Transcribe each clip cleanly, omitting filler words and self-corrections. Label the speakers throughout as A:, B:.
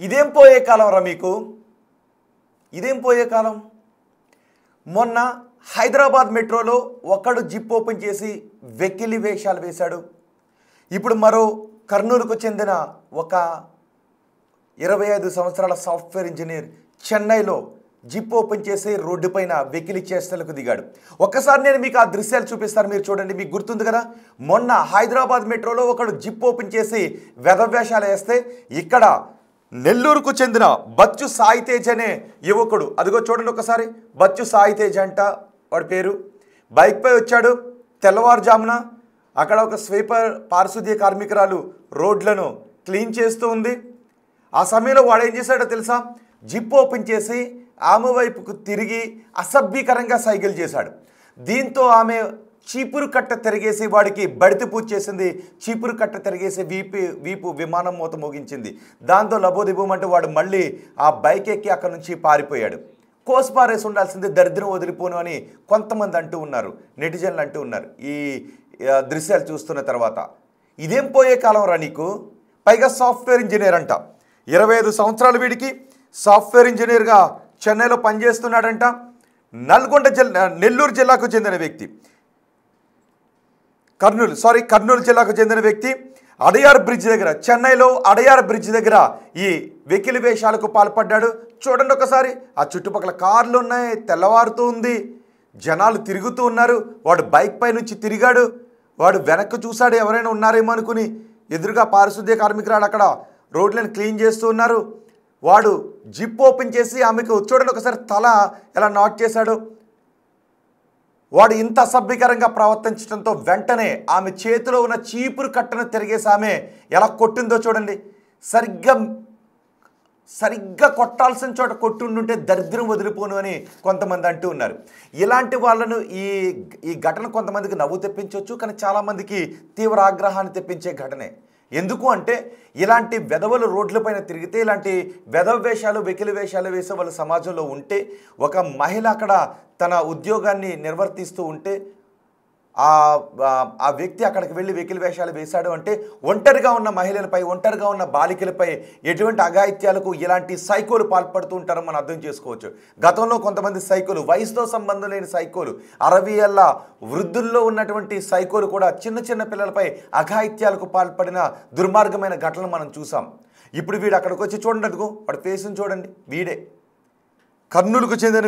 A: ఇదేం పోయే కాలం రా మీకు, ఇదేం పోయే కాలం. మొన్న హైదరాబాద్ మెట్రోలో ఒకడు జిప్ ఓపెన్ చేసి వెకిలి వేషాలు వేశాడు. ఇప్పుడు మరో కర్నూలుకు చెందిన ఒక 25 సంవత్సరాల సాఫ్ట్వేర్ ఇంజనీర్ చెన్నైలో జిప్ ఓపెన్ చేసి రోడ్డు పైన వెకిలి చేష్టలకు దిగాడు. ఒక్కసారి నేను మీకు ఆ దృశ్యాలు చూపిస్తాను, మీరు చూడండి. మీకు గుర్తుంది కదా, మొన్న హైదరాబాద్ మెట్రోలో ఒకడు జిప్ ఓపెన్ చేసి వెధవేషాలు వేస్తే ఇక్కడ నెల్లూరుకు చెందిన బచ్చు సాయి తేజ్ అనే యువకుడు, అదిగో చూడండి ఒకసారి, బచ్చు సాయి తేజ్ అంట వాడి పేరు, బైక్పై వచ్చాడు. తెల్లవారుజామున అక్కడ ఒక స్వీపర్ పారిశుద్ధ్య కార్మికురాలు రోడ్లను క్లీన్ చేస్తూ ఉంది. ఆ సమయంలో వాడు ఏం చేశాడో తెలుసా, జిప్ ఓపెన్ చేసి ఆమె వైపుకు తిరిగి అసభ్యకరంగా సైకిల్ చేశాడు. దీంతో ఆమె చీపురు కట్ట తిరిగేసి వాడికి బడితి పూజ చేసింది. చీపురు కట్ట తిరిగేసి వీపు విమానం మూత మోగించింది. దాంతో లబోదిబోమంటూ వాడు మళ్ళీ ఆ బైక్ ఎక్కి అక్కడి నుంచి పారిపోయాడు. కోసిపారేసి ఉండాల్సింది, దరిద్రం వదిలిపోను అని కొంతమంది అంటూ ఉన్నారు, నెటిజన్లు అంటూ ఉన్నారు ఈ దృశ్యాలు చూస్తున్న తర్వాత. ఇదేం పోయే కాలం రా నీకు. పైగా సాఫ్ట్వేర్ ఇంజనీర్ అంట, 25 సంవత్సరాలు వీడికి, సాఫ్ట్వేర్ ఇంజనీర్గా చెన్నైలో పనిచేస్తున్నాడంట. నెల్లూరు జిల్లాకు చెందిన వ్యక్తి, కర్నూలు జిల్లాకు చెందిన వ్యక్తి అడయార్ బ్రిడ్జ్ దగ్గర, చెన్నైలో అడయార్ బ్రిడ్జ్ దగ్గర ఈ వెకిలి వేషాలకు పాల్పడ్డాడు. చూడండి ఒకసారి, ఆ చుట్టుపక్కల కార్లు ఉన్నాయి, తెల్లవారుతూ ఉంది, జనాలు తిరుగుతూ ఉన్నారు. వాడు బైక్ పై నుంచి తిరిగాడు. వాడు వెనక్కి చూశాడు, ఎవరైనా ఉన్నారేమో అనుకుని. ఎదురుగా పారిశుద్ధ్య కార్మికురాలు అక్కడ రోడ్లను క్లీన్ చేస్తూ ఉన్నారు. వాడు జిప్ ఓపెన్ చేసి ఆమెకు చూడండి ఒకసారి తల ఎలా నాట్ చేశాడు. వాడు ఇంత అసభ్యకరంగా ప్రవర్తించడంతో వెంటనే ఆమె చేతిలో ఉన్న చీపురు కట్టను తిరిగేసి ఆమె ఎలా కొట్టిందో చూడండి. సరిగ్గా కొట్టాల్సిన చోట కొట్టుండుంటే దరిద్రం వదిలిపోను అని కొంతమంది అంటూ ఉన్నారు. ఇలాంటి వాళ్ళను ఈ ఘటన కొంతమందికి నవ్వు తెప్పించవచ్చు, కానీ చాలామందికి తీవ్ర ఆగ్రహాన్ని తెప్పించే ఘటనే. ఎందుకు అంటే ఇలాంటి వెధవలు రోడ్లపైన తిరిగితే, ఇలాంటి వెధవ వేషాలు వెకిలి వేషాలు వేసే వాళ్ళు సమాజంలో ఉంటే, ఒక మహిళ అక్కడ తన ఉద్యోగాన్ని నిర్వర్తిస్తూ ఉంటే ఆ వ్యక్తి అక్కడికి వెళ్ళి వెకిలి వేషాలు వేశాడు అంటే ఒంటరిగా ఉన్న మహిళలపై, ఒంటరిగా ఉన్న బాలికలపై ఎటువంటి అఘాయిత్యాలకు ఇలాంటి సైకోలు పాల్పడుతూ ఉంటారో మనం అర్థం చేసుకోవచ్చు. గతంలో కొంతమంది సైకోలు, వయసుతో సంబంధం లేని సైకోలు, 60 ఏళ్ల వృద్ధుల్లో ఉన్నటువంటి సైకోలు కూడా చిన్న చిన్న పిల్లలపై అఘాయిత్యాలకు పాల్పడిన దుర్మార్గమైన ఘటనలు మనం చూసాం. ఇప్పుడు వీడు అక్కడికి వచ్చి చూడండి, అదిగో వాడి ఫేస్ని చూడండి, వీడే కర్నూలుకు చెందిన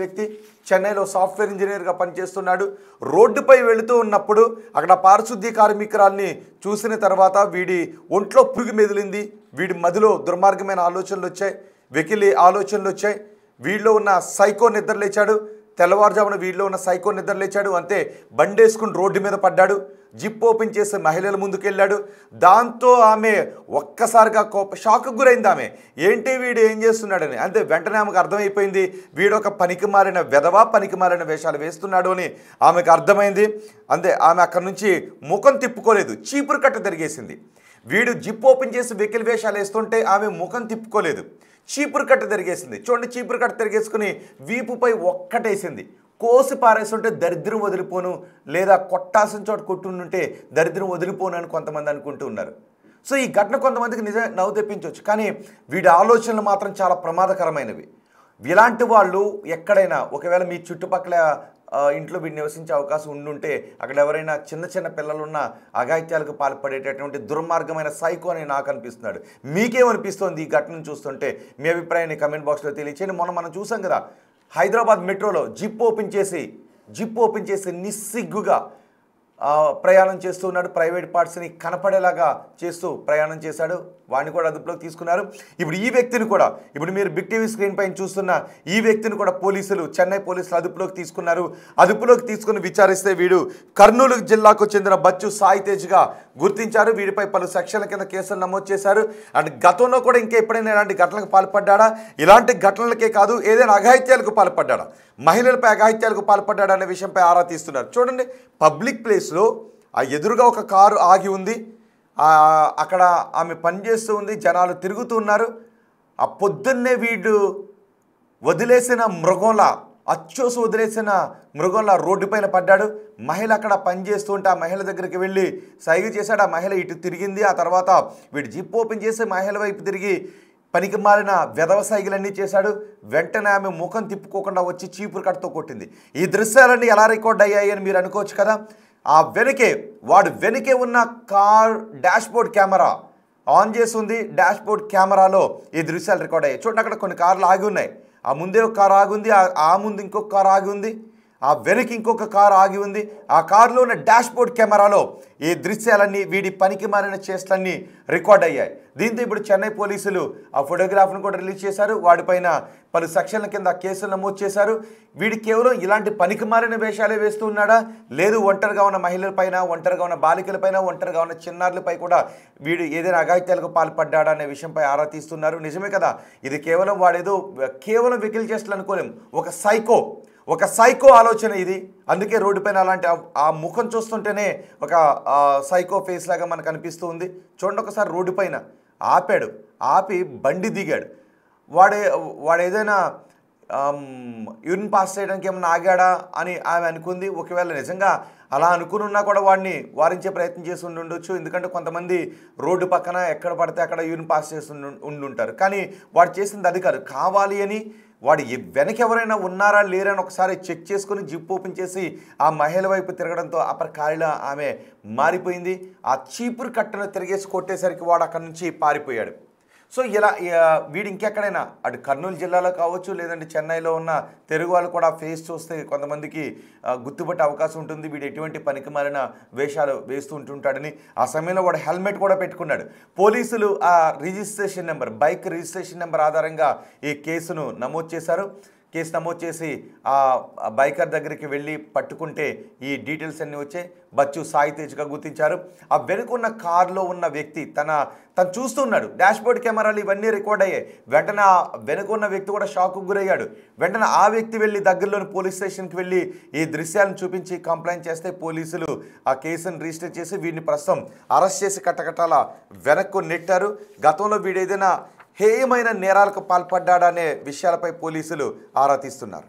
A: వ్యక్తి చెన్నైలో సాఫ్ట్వేర్ ఇంజనీర్గా పనిచేస్తున్నాడు. రోడ్డుపై వెళుతూ ఉన్నప్పుడు అక్కడ పారిశుద్ధ్య కార్మికురాల్ని చూసిన తర్వాత వీడి ఒంట్లో పురుగు మెదిలింది. వీడి మదిలో దుర్మార్గమైన ఆలోచనలు వచ్చాయి, వెకిలి ఆలోచనలు వచ్చాయి. వీడిలో ఉన్న సైకో నిద్రలేచాడు. తెల్లవారుజామున వీడిలో ఉన్న సైకో నిద్రలేచాడు. అంతే, బండేసుకుని రోడ్డు మీద పడ్డాడు. జిప్ ఓపెన్ చేసి మహిళల ముందుకెళ్ళాడు. దాంతో ఆమె ఒక్కసారిగా షాక్కు గురైంది. ఆమె ఏంటి వీడు ఏం చేస్తున్నాడని. అంతే, వెంటనే ఆమెకు అర్థమైపోయింది వీడు ఒక పనికి మారిన వేషాలు వేస్తున్నాడు అని ఆమెకు అర్థమైంది. అంతే, ఆమె అక్కడి నుంచి ముఖం తిప్పుకోలేదు, చీపురు కట్ట తిరిగేసింది. వీడు జిప్ ఓపెన్ చేసి వెకిలి వేషాలు వేస్తుంటే ఆమె ముఖం తిప్పుకోలేదు, చీపురు కట్ట తిరిగేసింది. చూడండి, చీపురు కట్ట తిరిగేసుకుని వీపుపై ఒక్కటేసింది. కోసి పారేస్తుంటే దరిద్రం వదిలిపోను, లేదా కొట్టాల్సిన చోట కొట్టుంటే దరిద్రం వదిలిపోను అని కొంతమంది అనుకుంటూ ఉన్నారు. సో ఈ ఘటన కొంతమందికి నిజంగా నవ్వు తెప్పించవచ్చు, కానీ వీడి ఆలోచనలు మాత్రం చాలా ప్రమాదకరమైనవి. ఇలాంటి వాళ్ళు ఎక్కడైనా, ఒకవేళ మీ చుట్టుపక్కల ఇంట్లో వీడు నివసించే అవకాశం ఉండుంటే, అక్కడ ఎవరైనా చిన్న పిల్లలున్న అఘాయిత్యాలకు పాల్పడేటటువంటి దుర్మార్గమైన సైకో అని నాకు అనిపిస్తున్నాడు. మీకేమనిపిస్తోంది ఈ ఘటనను చూస్తుంటే? మీ అభిప్రాయాన్ని కమెంట్ బాక్స్లో తెలియచేయండి. మనం చూసాం కదా, హైదరాబాద్ మెట్రోలో జిప్ ఓపెన్ చేసి నిస్సిగ్గుగా ప్రయాణం చేస్తూ ఉన్నాడు. ప్రైవేట్ పార్ట్స్ని కనపడేలాగా చేస్తూ ప్రయాణం చేశాడు. వాడిని కూడా అదుపులోకి తీసుకున్నారు. ఇప్పుడు ఈ వ్యక్తిని కూడా, ఇప్పుడు మీరు బిగ్ టీవీ స్క్రీన్ పైన చూస్తున్న ఈ వ్యక్తిని కూడా చెన్నై పోలీసులు అదుపులోకి తీసుకున్నారు. అదుపులోకి తీసుకుని విచారిస్తే వీడు కర్నూలు జిల్లాకు చెందిన బచ్చు సాయి తేజ్గా గుర్తించారు. వీడిపై పలు సెక్షన్ల కింద కేసులు నమోదు చేశారు. అండ్ గతంలో కూడా ఇంకా ఎప్పుడైనా ఇలాంటి ఘటనలకు పాల్పడ్డాడా, ఇలాంటి ఘటనలకే కాదు ఏదైనా అఘాయిత్యాలకు పాల్పడ్డాడా, మహిళలపై అఘాయిత్యాలకు పాల్పడ్డాడా అనే విషయంపై ఆరా తీస్తున్నారు. చూడండి, పబ్లిక్ ప్లేస్లో ఆ ఎదురుగా ఒక కారు ఆగి ఉంది, అక్కడ ఆమె పనిచేస్తూ ఉంది, జనాలు తిరుగుతూ ఉన్నారు. ఆ పొద్దున్నే వీడు వదిలేసిన మృగంలా అచ్చోసి వదిలేసిన మృగంలా రోడ్డుపైన పడ్డాడు. మహిళ అక్కడ పనిచేస్తూ ఉంటే ఆ మహిళ దగ్గరికి వెళ్ళి సైగ చేశాడు. ఆ మహిళ ఇటు తిరిగింది. ఆ తర్వాత వీడు జిప్ ఓపెన్ చేసి మహిళ వైపు తిరిగి పనికి మారిన వెధవ సైగలన్నీ చేశాడు. వెంటనే ఆమె ముఖం తిప్పుకోకుండా వచ్చి చీపురు కట్టతో కొట్టింది. ఈ దృశ్యాలన్నీ ఎలా రికార్డ్ అయ్యాయి అని మీరు అనుకోవచ్చు కదా. ఆ వాడు వెనకే ఉన్న కార్ డాష్బోర్డ్ కెమెరా ఆన్ చేసి ఉంది. డాష్బోర్డ్ కెమెరాలో ఈ దృశ్యాలు రికార్డ్ అయ్యాయి. చూడండి, అక్కడ కొన్ని కార్లు ఆగి ఉన్నాయి. ఆ ముందే ఒక కారు ఆగి ఉంది, ఆ ముందు ఇంకొక కారు ఆగి ఉంది, ఆ వెనక ఇంకొక కారు ఆగి ఉంది. ఆ కారులో ఉన్న డాష్బోర్డ్ కెమెరాలో ఈ దృశ్యాలన్నీ వీడి పనికి మారిన చేష్టలన్నీ రికార్డ్ అయ్యాయి. దీంతో ఇప్పుడు చెన్నై పోలీసులు ఆ ఫోటోగ్రాఫ్ను కూడా రిలీజ్ చేశారు. వాడిపైన పలు సెక్షన్ల కింద కేసులు నమోదు చేశారు. వీడి కేవలం ఇలాంటి పనికి మారిన వేషాలే వేస్తూ ఉన్నాడా, లేదు ఒంటరిగా ఉన్న మహిళలపైన, ఒంటరిగా ఉన్న బాలికలపైన, ఒంటరిగా ఉన్న చిన్నారులపై కూడా వీడు ఏదైనా అఘాయిత్యాలకు పాల్పడ్డాడా అనే విషయంపై ఆరా తీస్తున్నారు. నిజమే కదా, ఇది కేవలం వాడేదో కేవలం వెకిల్ చేష్టలు అనుకోలేం. ఒక సైకో ఆలోచన ఇది. అందుకే రోడ్డుపైన అలాంటి ఆ ముఖం చూస్తుంటేనే ఒక సైకో ఫేస్ లాగా మనకు అనిపిస్తూ ఉంది. చూడండి, ఒకసారి రోడ్డుపైన ఆపి బండి దిగాడు. వాడు ఏదైనా యూరిన్ పాస్ చేయడానికి ఏమన్నా ఆగాడా అని ఆమె అనుకుంది. ఒకవేళ నిజంగా అలా అనుకున్నా కూడా వాడిని వారించే ప్రయత్నం చేసి ఉండొచ్చు. ఎందుకంటే కొంతమంది రోడ్డు పక్కన ఎక్కడ పడితే అక్కడ యూరిన్ పాస్ చేసి ఉండుంటారు. కానీ వాడు చేసింది అది కాదు. కావాలి అని వాడు వెనక ఎవరైనా ఉన్నారా లేరా అని ఒకసారి చెక్ చేసుకుని జిప్ ఓపెన్ చేసి ఆ మహిళ వైపు తిరగడంతో అపరకారిలా ఆమె మారిపోయింది. ఆ చీపురు కట్టను తిరిగేసి కొట్టేసరికి వాడు అక్కడి నుంచి పారిపోయాడు. సో ఇలా వీడు ఇంకెక్కడైనా అటు కర్నూలు జిల్లాలో కావచ్చు, లేదంటే చెన్నైలో ఉన్న తెలుగు వాళ్ళు కూడా ఫేస్ చూస్తే కొంతమందికి గుర్తుపట్టే అవకాశం ఉంటుంది. వీడు ఎటువంటి పనికి మారిన వేషాలు వేస్తూ ఉంటుంటాడని. ఆ సమయంలో వాడు హెల్మెట్ కూడా పెట్టుకున్నాడు. పోలీసులు ఆ బైక్ రిజిస్ట్రేషన్ నెంబర్ ఆధారంగా ఈ కేసును నమోదు చేశారు. కేసు నమోదు చేసి ఆ బైకర్ దగ్గరికి వెళ్ళి పట్టుకుంటే ఈ డీటెయిల్స్ అన్నీ వచ్చాయి. బచ్చు సాయి తేజ్గా గుర్తించారు. ఆ వెనుకున్న కారులో ఉన్న వ్యక్తి తను చూస్తూ ఉన్నాడు. డాష్బోర్డ్ కెమెరాలు ఇవన్నీ రికార్డ్ అయ్యాయి. వెంటనే ఆ వెనుకున్న వ్యక్తి కూడా షాక్కు గురయ్యాడు. వెంటనే ఆ వ్యక్తి వెళ్ళి దగ్గరలోని పోలీస్ స్టేషన్కి వెళ్ళి ఈ దృశ్యాలను చూపించి కంప్లైంట్ చేస్తే పోలీసులు ఆ కేసును రిజిస్టర్ చేసి వీడిని ప్రస్తుతం అరెస్ట్ చేసి కట్టకట్టాల వెనక్కు నెట్టారు. గతంలో వీడు ఏదైనా హేయమైన నేరాలకు పాల్పడ్డాడనే విషయాలపై పోలీసులు ఆరా తీస్తున్నారు.